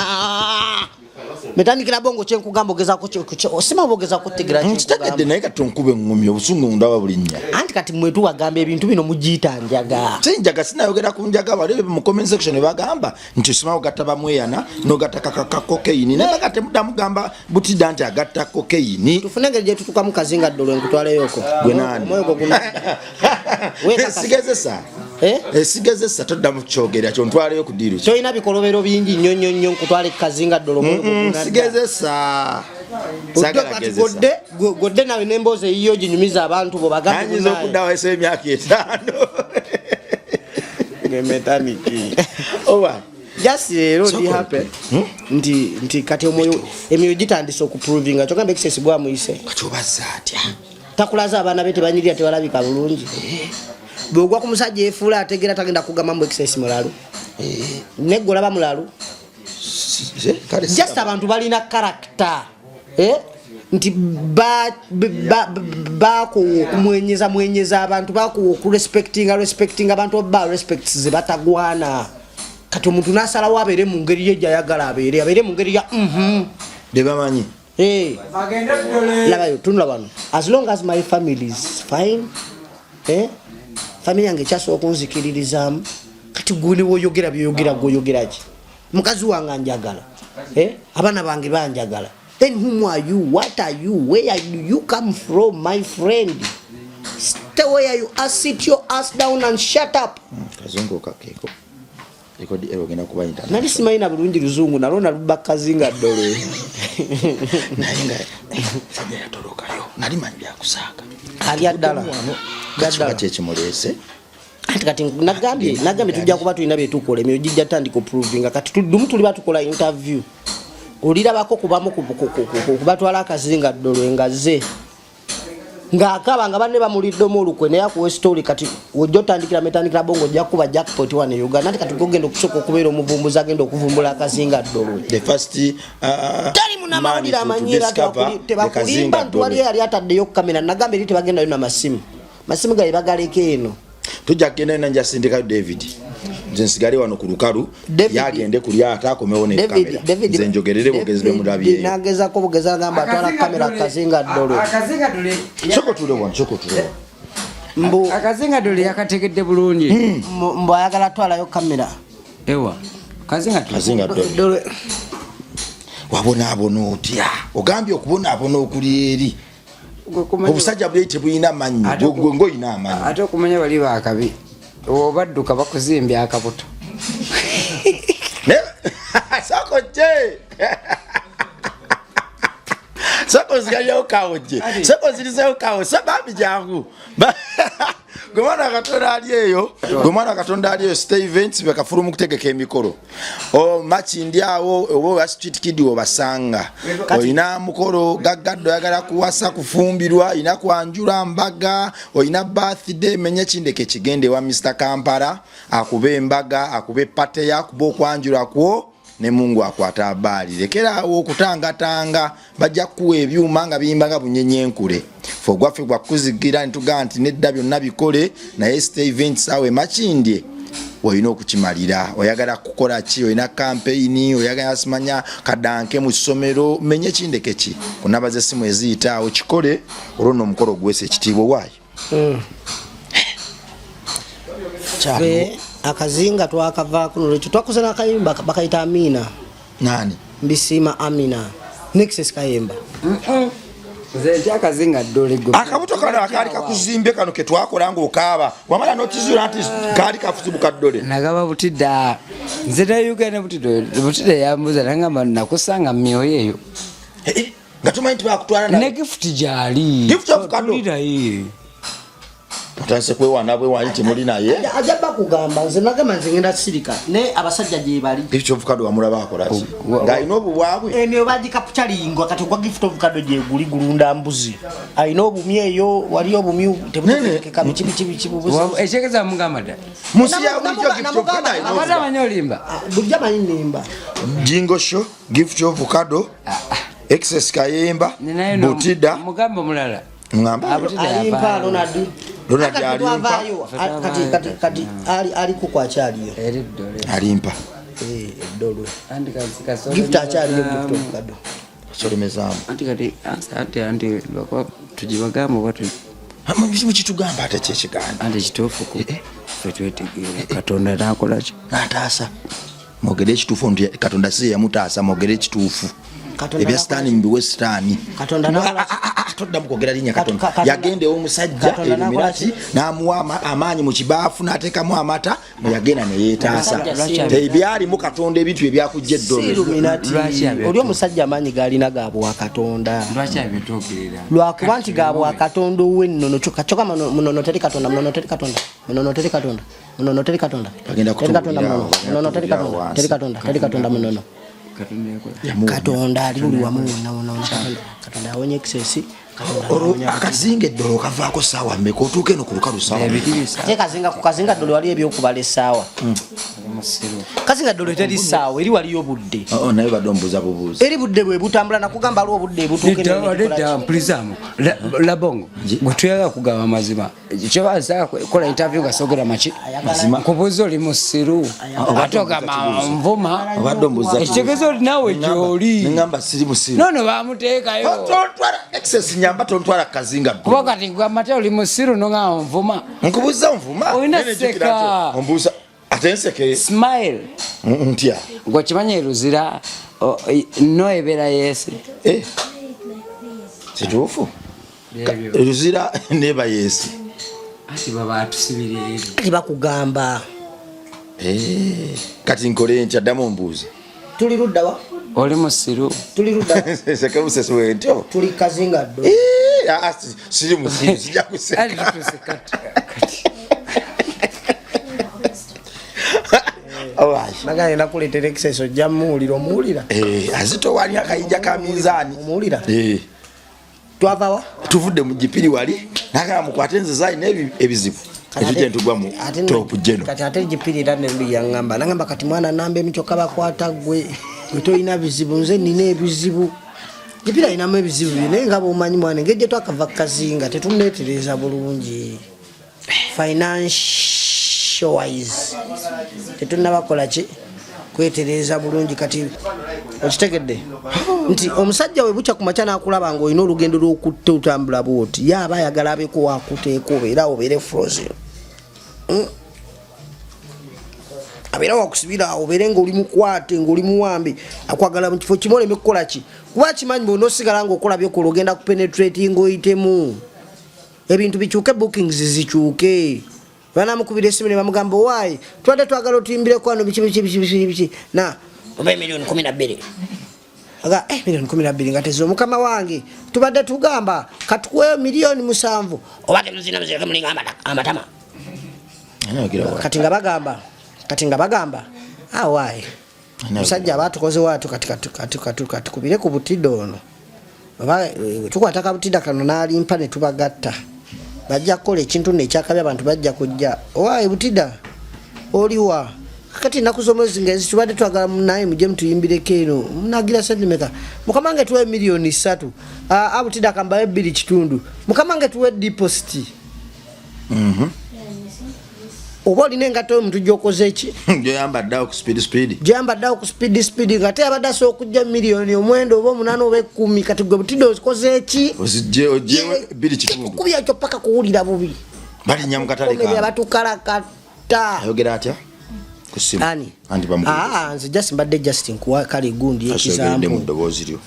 metandikira bongo kyenkugamba ogezako osima obogeza kutegera kitegedde naye kati onkube eŋŋumi obusungu ndaba buli nnya anti kati mwetu bagamba ebintu bino mugiyita njaga sinjaga sinayogera ku njaga bali mu comment section bagamba nti osima ogatta bamweyana nogatta kakokeyini naye bagate mudamugamba butidda nti agatta kokeyini tufune engeri gye tutukamu kazinga ddolwe nkutwaleyoko gwe nani omwoyo gwo sigezesa sigezesa todda mu kyogera kyontwaleyo ku diiru toyina bikolobero bingi nnyo nkutwale kazinga ddolwe sigezesa godde nawe nemboozi eyiyo ginyumiza abantu bo baganyiza okuddawo esa emyaka 5 ngemetaniki oba just leero ndi happy nti kati emyoyo gitandise okuprovinga kyogamba excess bwamuyise kakyobaza atya takulaza abaana be tebanyirira tewalabika bulungi bwogwa ku musajja efuula ategera tagenda kugamba mu excess mulalu neggolaba mulalu just abantu balina character nti bakumwenyeza abantu bakurespecting abantu oba respects ze batagwana kati omuntu nasalawo abeere mu ngeri ye gyayagala abeere mu ngeri ya debamanyi labayo tunula wano as long as my family is fine family yange ekyasobola okunzikiririzaamu kati gwe niwoyogera byoyogera gwoyogeraki mukazi wange njagala abaana bange banjagala then whom are you, what are you, where do you come from, my friend? Stay where you are, sit your ass down and shut up. Kazungu kakeko ekodi ero gena kuba internet nali simayina bulungi luzungu nalona luba kazinga ddolwe nayenga sajja yatolokayo nali manyi byakusaaga ali addala gaddala kyekimulese kati nagambye tujja kuba tulina byetukola emyo gijja tandika proving kati tudumu tuli batukola interview olirabako kubamu kubatwala akazinga ddolwe ngaze ng'akaba nga banne bamuliddomu olukwe naye akuwa story kati ojja otandikira metandikira bongo ojja kuba jackpot wane Uganda nti kati gogenda okusooka okubeera omuvumbuzi agenda okuvumbula akazinga ddolwe the first tali munamawulire amanyira tebakulimba nti wali yali ataddeyo kamera nagamba eri tebagendayo namasimu masimu gaye bagaleka eno tujja kugenda nanjasindikayo David nze nsigale wano ku lukalu yagende kulyato akomewo ne kamera nze njogerere bugezi bemulabye nagezako bugezi agamba atwala kamera akazinga ddolwe soko tule wano soko tule mbu akazinga ddolwe yakategedde bulungi mbu ayagala atwalayo kamera ewa kazinga ddolwe wabonaabona otya ogambye okubonaabona okuli eri obusajja buli tebulina amanyi gwe ngoyina amanyi ate okumanya bali bakabi obadduka bakuzimbya akabuto soko je soko zigalyawo kawo je soko zirizewo kawo sababu jangu gomwana katonda ali eyo stay events bekafulumu kutegeka emikolo machindi awo oba street kid obasanga oyina mukolo gaggaddo yagala kuwasa kufumbirwa oyina kwanjula mbaga oyina birthday menye kindeke kigende wa Mr. Kampala akube embaga akube pate yakuba okwanjula kwo ne Mungu akwata abali lekerawo okutangatanga bajja kuwa ebyuma nga biyimbaga bunyenyenkule fogwafe gwa kuzigira ntuga nti nedda byonna bikole naye stay events awe machindye oyina okukimalira oyagala kukola ki oyina campaign oyagala simanya kadanke mu ssomero menye kindeke ki kunabaza essimu eziyitaawo kikole olwo n'omukolo gwese ekitiibwa waayo Chabe akazinga twakavaako nolwekyo twakoze n'akayimba bakayita Amina nani Mbisima Amina Nexus Kayemba Nze akazinga dole go akabuto kano akali kakuzimbe kano ke twakola ng'okaaba wamala notizula nti kaali kafusibuka ddole nagaba butidda nze tayugana butidda yambuza nangamba nakusanga myoyo eyo nga tumanyi nti bakutwala ne gift gyali Gift of kado. tuliraye otandise kwewaana bwewanyi temuli naye ajaba kugamba nze nagamba nze ngenda sirika ne abasajja gye bali gift of kado wamulaba akola ki ng'alina obubwabwe eno bagikapucalingwa kati gwa gift of kado gye guli gulunda mbuzi alina obumyu eyo wali obumyu tebutekeka bikibikibikibi ekyekeza mugamba dda munsi ya bulijjo gift of kado alina abata manyi olimba bulijjo amanyi nimba jingo show gift of kado excess Kayemba butida mugamba mulala ngamba alimpa Ronald alimpa kati ali kukwakyaliyo alimpa eddolo gift akyaliyo gift of kado solemezaamu anti tugibagamba bwatu mukitugamba ate kyekigamba anti kituufu fe twetegeera katonda nakolaki nataasa mwogere ekituufu nti katonda si yamutaasa mwogere ekituufu ebya sitaani mbiwe sitaani toddamu kwogera linnya katonda yagendewo omusajja ebimirati n'amuwa amaanyi mu kibaafu n'ateekamu amata yagenda neyeetaasa tebyalimu katonda ebintu ebyakujja eddolo oli omusajja amaanyi galina gaabwe wa katonda lwakuba nti gaabwe wa katonda ow'ennono kyokka munono teri katonda munono teri katonda munono teri katonda munono teri katonda munono teri katonda munono katonda ali buli wamu wonna katonda yawonya ekisesi akazinga eddolo okavaako saawa mmeka otuuka eno ku lukalu saawa ate kazinga ku kazinga ddolo wali ebyokubala essaawa kazinga ddolo teri ssaawa eri waliyo budde naye badde omubuuza bubuuzi eri budde bwe butambula nakugamba aliwo budde butuukepulizamu labongo gwe tuyaga kugamba amazima kyobaza kola interview gasogera maki kubuuza oli musiru ate ogamba nvuma ekitegeeza oli naawe gyoli ngamba siri musiru nono bamuteekayo nyamba tontwala kazinga kuba kati gwamate oli musiru nongamba nvuma nkubuuza nvuma olina seka ombuuza ate nseke smile ntya gwekimanyi eruzira no ebeera yeesi kituufu eruzira neba yeesi ati baba atusibira eri ati bakugamba kati nkole ntya ddamu ombuuza tuli luddawa oli musiru tuli luddawa seke busesuwe ntyo tuli kazinga ddolo siri musiru sijja kuseka nagane nakuleetera ekisesi ojja muwulira omuwulira azito wali akayinja ka minzaani omuwulira twavawa tuvudde mu gipiri wali nagamba mukwate nze zaalina ebizibu ekijja ntugwa mu topu jeno kati ate gipirira neluli yaŋŋamba nagamba kati mwana namba emikyokka bakwata gwe tolina bizibu nze nina ebizibu gipira alinamu ebizibu bye naye nga bwomanyi mwana engeri twakava kazinga tetuneetereza bulungi financial wise tetunabakola ki kwetereza bulungi kati okitegedde nti omusajja we bukya ku makya n'akulaba ng'olina olugendo lw'okutta otambula bwoti yaaba ayagala abeeko wakuteeka obeera obeere frozen abeera wakusibira awo obeere ng'oli mukwate ng'oli muwambe akwagala mu kifo kimu oleme kukola ki kuba kimanyi bw'onoosigala ng'okola byokola ogenda kupenetrating oyitemu ebintu bikyuke bookings zikyuke banamukubira esimu ne bamugamba owaayi twadde twagala otuyimbireko wano biki na oba emiliyoni 12 aga miliyoni 12 nga tezo mukama wange tubadde tugamba katukuweyo miliyoni 7 oba temuzina muzireke mulinga amatama kati nga bagamba awaayi musajja abatukoze watu kati kubire ku butiddo ono oba tukwata kabutidda kano n'alimpa ne tubagatta bajja kukola ekintu nekyakabi abantu bajja kujja owaayi butidda oliwa kati nakuzomwezi ngezi tubadde twagala naye mujje mutuyimbireko eno munagira sentimeka mukamange tuwe miliyoni 3 abutidda akambaye 2 kitundu mukamange tuwe deposit oba olina engato omuntu gyokoze ki gyoyambaddeawo ku speed gyambaddeawo ku speed nga te abadde asobola okujja miliyoni omwenda oba 8 oba 10 kati gwe butidde ozikoze eki ozigyewe 2 kubya kyo paka kuwulira bubi balinnya mu katale ka batukalakata ayogera atya ku simu ani anti bamukuba nze just mbadde Justin kuwa kale gundi ekizambo mu ddoboozi lyo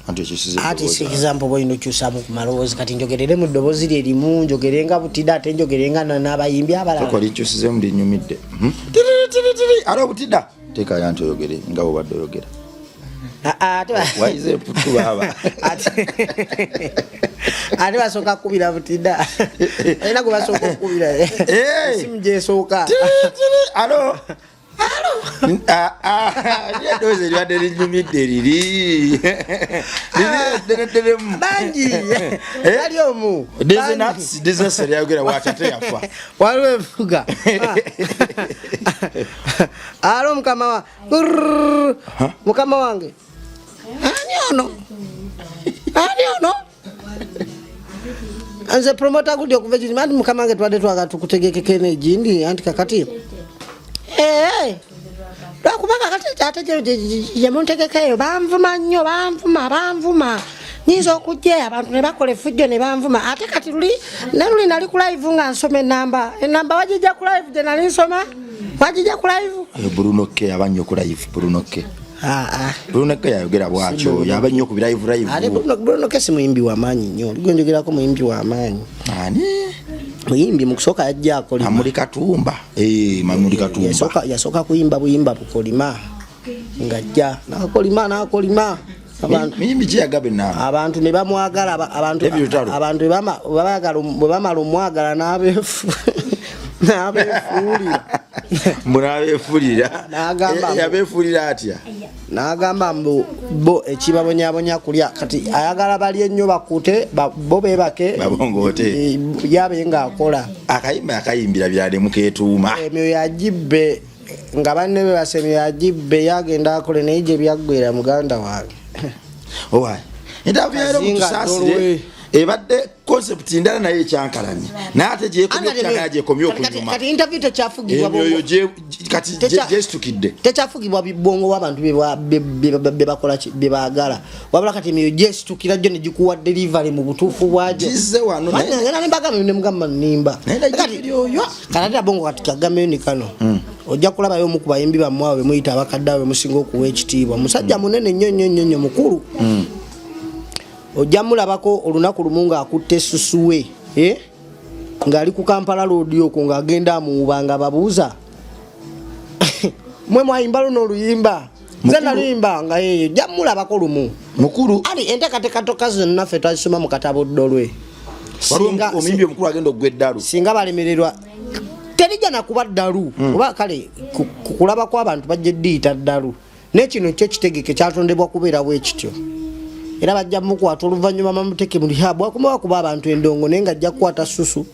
ati ekizambo boyino kyusamu ku malowoozi kati njogerere mu ddoboozi lye limu njogerenga butidde ate njogerenga n'abayimbi abalala kwali kyusize mu linyumidde ate obutidda teeka yanti oyogere nga bwobadde oyogera waize putu baba ate basooka kukubira butidda alina gwe basooka okukubira simu gyesooka alo ndoze liwadde linyumidde liri bangi ali omu dizinesi lyayogera watate yafa waliwo evuga alo mukama wange ani ono nze promota gudi okuva ekiri anti mukama wange twadde twaga tukutegekeko n'egindi anti kakati lwakubanga kati ate gyemuntegekeyo banvuma nnyo banvuma nyinza okujja abantu ne bakola effujjo ne banvuma ate kati luli nali ku live nga nsoma enamba wagijja ku live gye nali nsoma wagijja ku live Bruno K abannyo ku live Bruno K yayogera bwatyo yabannyo ku live ate Bruno K si muyimbi w'amaanyi nnyo ligwenjogerako muyimbi w'amaanyi ani muyimbi mukusooka yajja akolima Mamuli Katumba yasooka kuyimba buyimba bukolima ngajja n'akolima muyimbi ki yagabe nawe abantu ne bamwagala abantu bwe bamala omwagala n'abeefuulira yabeefuulira atya n'agamba bo ekibabonyabonya kulya kati ayagala bali ennyo bakute bo beebake babongoote yabe ng'akola akayimba akayimbira byade mukeetuuma emyo yagibbe nga banne be basemyo yagibbe yagenda akole naye gye byaggwera muganda wange owaye entabyaero mutusaasire ebadde concept ndala naye ekyankalanye naate gyekomye okunyuma kati interview tekyafugibwa bongo kati gyesitukidde tekyafugibwa bibongo w'abantu bebakola bebaagala wabula kati emyo gyesitukira gyo ne gikuwa delivery mu butuufu bwagyo gizze wano ne mugamba nimba kati bongo kati kagameyo ni kano ojja kulabayo omu ku bayimbi bammwe abo bemuyita abakadde abo bemusinga okuwa ekitiibwa musajja munene nnyo mukulu ojja mulabako olunaku lumu ng'akutte essusuwe ng'ali ku Kampala road okwo ng'agenda amuwuba nga babuuza mwe mwayimba luno oluyimba nze naluyimba nga yeyo ojja mulabako lumu mukulu ali enteekateeka zonna ffe twazisoma mu katabo ddolwe omuyimbi omukulu agenda okuggwa eddalu singa balemererwa terijja nakuba ddalu oba kale kulaba kw'abantu bajja eddiyita ddalu n'ekino kyo kitegeke kyatondebwa kubeera bwe kityo era bajja mukwata oluvannyuma mamuteke mu lihabu akumawa kuba abantu endongo naye nga ajja kukwata susu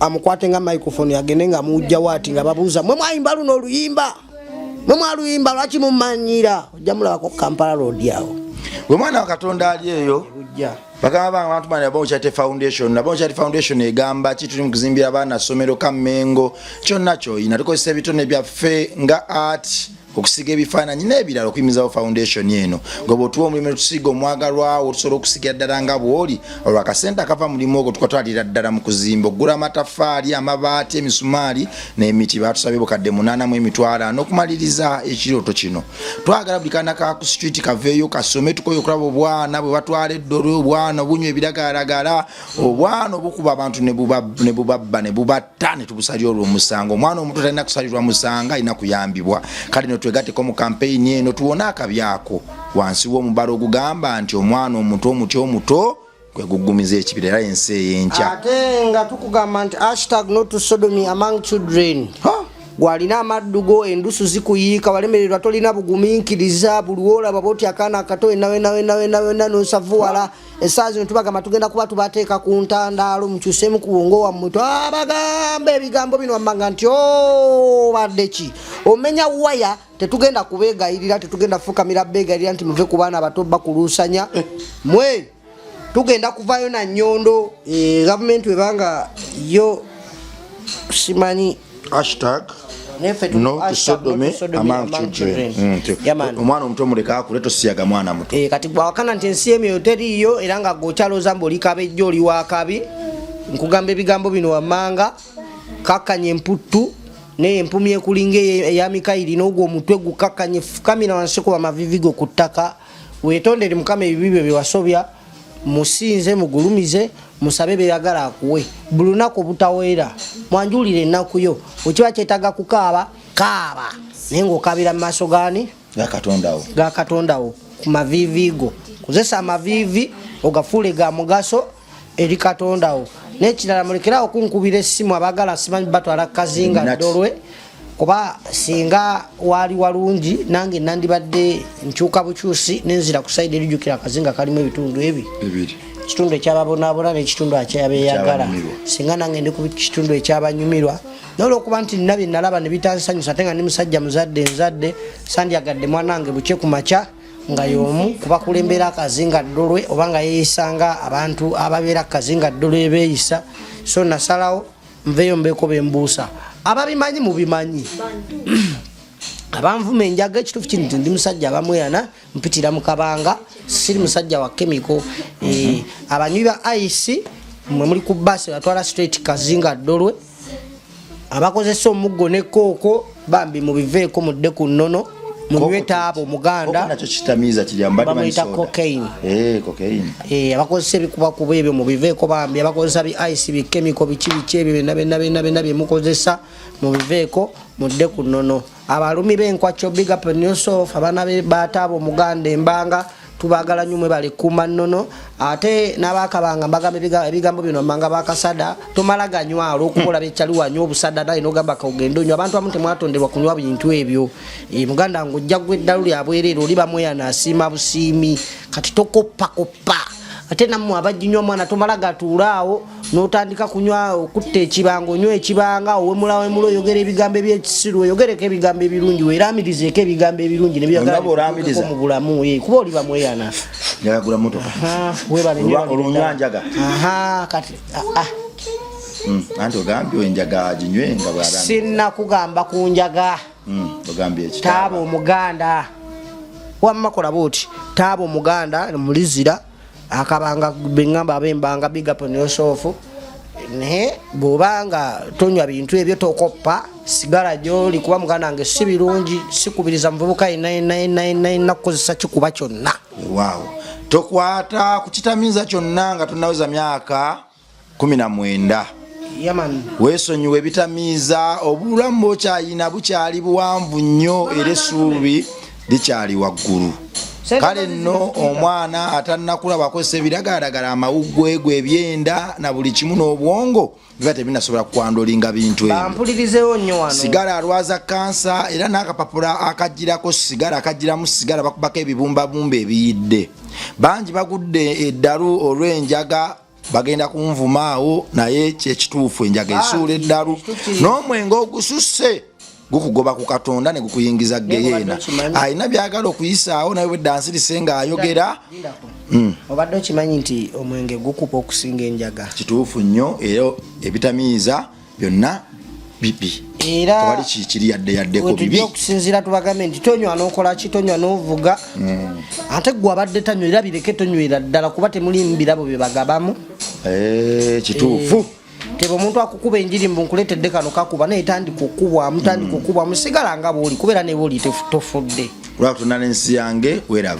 amukwate nga microphone agende nga mujja waati nga babuuza mwe mwayimba luno oluyimba mwe mwaluyimba lwaki mumanyira ojja mulabako Kampala road awo gwe mwana wa Katonda ali eyo bagamba abantu bana ya Bonchate Foundation na Bonchate Foundation egamba kituli mu kuzimbira abaana ssomero Kamengo kyonna kyoyina tukozesa ebitone byaffe nga art okusiga ebifaananyi n'ebirala okuyimizawo foundation eno ngoba otuwa omulimu tusiga omwagalwawo tusobola okusigira ddala nga bw'oli olwo akasente akava mulimu ogwo tukatwalira ddala mu kuzimba okugula amataffaali amabaati emisumaali n'emiti batusabye bukadde 840 okumaliriza ekirooto kino twagala buli kaana ka ku street kaveeyo kasome tukoye okulaba obwana bwe batwala eddolwe obwana obunywa ebiragalalagala obwana obukuba abantu ne bubabba ne bubatta ne tubusalira olw'omusango omwana omuto talina kusalirwa musanga alina kuyambibwa kale twegateko mu campaign eno tuwona akabyako wansi w'omubalo ogugamba nti omwana omuto kwe gugumiza ekibira era ensi ey'enkya ate nga tukugamba nti #NotSodomy among children gwalina amaddugo endusu zikuyiika walemererwa tolina bugumiikiriza buli olaba boti akaana akato enawena nosavuwala essaazi zino tubagamba tugenda kuba tubateeka ku ntandaalo mukyusemu ku bwongo wammwe twabagamba ebigambo bino wammanga nti badde ki omenya waya tetugenda kubeegayirira tetugenda fukamira beegayirira nti muve ku baana abato bakuluusanya mwe tugenda kuvayo na nnyondo gavumenti webanga yo simanyi no to sodomy among children. Omwana omuto muleka akule tosiyaga mwana muto. Kati gwawakana nti ensi emyo teriiyo era nga gwokyaloza mbu oli kabejja oli wa kabi. Nkugamba ebigambo bino wammanga kakkanya emputtu naye empumi ekulinga eya Mikayiri n'ogwo omutwe gukakkanye fukamira wansi kuba amavivi go ku ttaka weetondere Mukama ebibi byo byewasobya musinze mugulumize musabe beyagala akuwe buli lunaku obutaweera mwanjulire ennaku yo wekiba kyetaaga kukaaba kaaba naye ng'okabira mu maaso gaani ga Katondawo ku mavivi go kozesa amavivi ogafuule ga mugaso eri Katondawo n'ekirala mulekerawo kunkubira essimu abagala simanyi batwala Kazinga Ddolwe kuba singa wali walungi nange nandibadde nkyuka bukyusi nenzira ku side erijjukira Kazinga kalimu ebitundu ebiri kitundu ekyababonaabona n'ekitundu akyabeeyagala singa nange ndi ku kitundu ekyabanyumirwa n'olwokuba nti nina bye nalaba ne bitansanyusa ate nga ndi musajja muzadde nzadde sandyagadde mwanange bukye ku makya nga y'omu kubakulembera Akazinga Ddolwe oba nga yeeyisanga abantu ababeera Kazinga Ddolwe beeyisa so nasalawo nveeyo mbeeko bembuusa ababimanyi mubimanyi abanvuma enjaga ekituufu kiri nti ndi musajja abamweyana mpitira mu kabanga siri musajja wa kemiko abanywi ba ice mwe muli ku basi batwala straight Kazinga Ddolwe abakozesa omuggo ne kooko bambi mubiveeko mudde ku nnono munywe taabo muganda nakyo kitamiiza bamuyita cocaine abakozesa ebikubakuba ebyo mubiveeko bambi abakozesa bi ice bikemiko biki ebyo byonna byemukozesa mubiveeko mudde ku nnono abalumi b'enkwacyo big up on yourself abaana bataabo muganda embanga tubagala nnyo bali kuma nnono ate n'abakabanga mbagamba ebigambo bino mmanga bakasada tomala ganywa olw'okubola bekyali wanywa obusada naye n'ogamba kawugenda onywa abantu abamu temwatondebwa kunywa bintu ebyo muganda ng'ojja gwa eddalu lyabwereere oli bamweyana asiima busiimi kati tokoppakoppa ate nammwe abaginywa mwana tomala gatuulaawo n'otandika kunywa okutta ekibanga onywa ekibanga owemulawemulo oyogera ebigambo ebyekisiru oyogereko ebigambo ebirungi weeraamirizeeko ebigambo ebirungi nebyagalako mu bulamu kuba oli bamweyana njagagula motoka olunyanjaga kati anti ogambye enjaga ginywe nga bw'araamiriza sinnakugamba ku njaga ogambye ekitabo taaba omuganda wamma kola bwoti taaba omuganda mulizira akabanga bengamba abembanga big up on yourself ne bobanga tonywa bintu ebyo tokoppa sigala gyoli kuba muganda nange si birungi sikubiriza muvubuka 999 nakukozesa kikuba kyonna tokwata kukitamiiza kyonna nga tunaweza myaka 19 yaman weesonyiwa ebitamiiza obulamu bokyayina bukyali buwanvu nnyo era essuubi likyali waggulu kale nno omwana atannakula bakozesa ebiragalalagala amawuggwegwe ebyenda na buli kimu n'obwongo biba tebinasobola kukwandolinga bintu ebyo sigala alwaza kansa era n'akapapula akagirako sigala akagiramu sigala bakubako ebibumbabumba ebiyidde bangi bagudde eddalu olw'enjaga bagenda kunvumaawo naye kyekituufu enjaga esuula eddalu n'omwenge ogususse gukugoba ku Katonda ne gukuyingiza geyeena ayina byagala okuyisaawo naye bweddansirise ng'ayogera obadde okimanyi nti omwenge gukupa okusinga enjaga kituufu nnyo era ebitamiiza byonna bibi era tewali kikiri yaddeko bibi okusinziira tubagambe nti tonywa n'okola ki tonywa n'ovuga ate gwe abadde tanywa era bireke tonywera ddala kuba temuli mu birabo bye bagabamu kituufu tebo omuntu akukuba enjiri mbu nkuletedde kano kakuba naye tandika okubwamu musigala nga bw'oli kubeera ne bw'oli tofudde lwakutona n'ensi yange weraba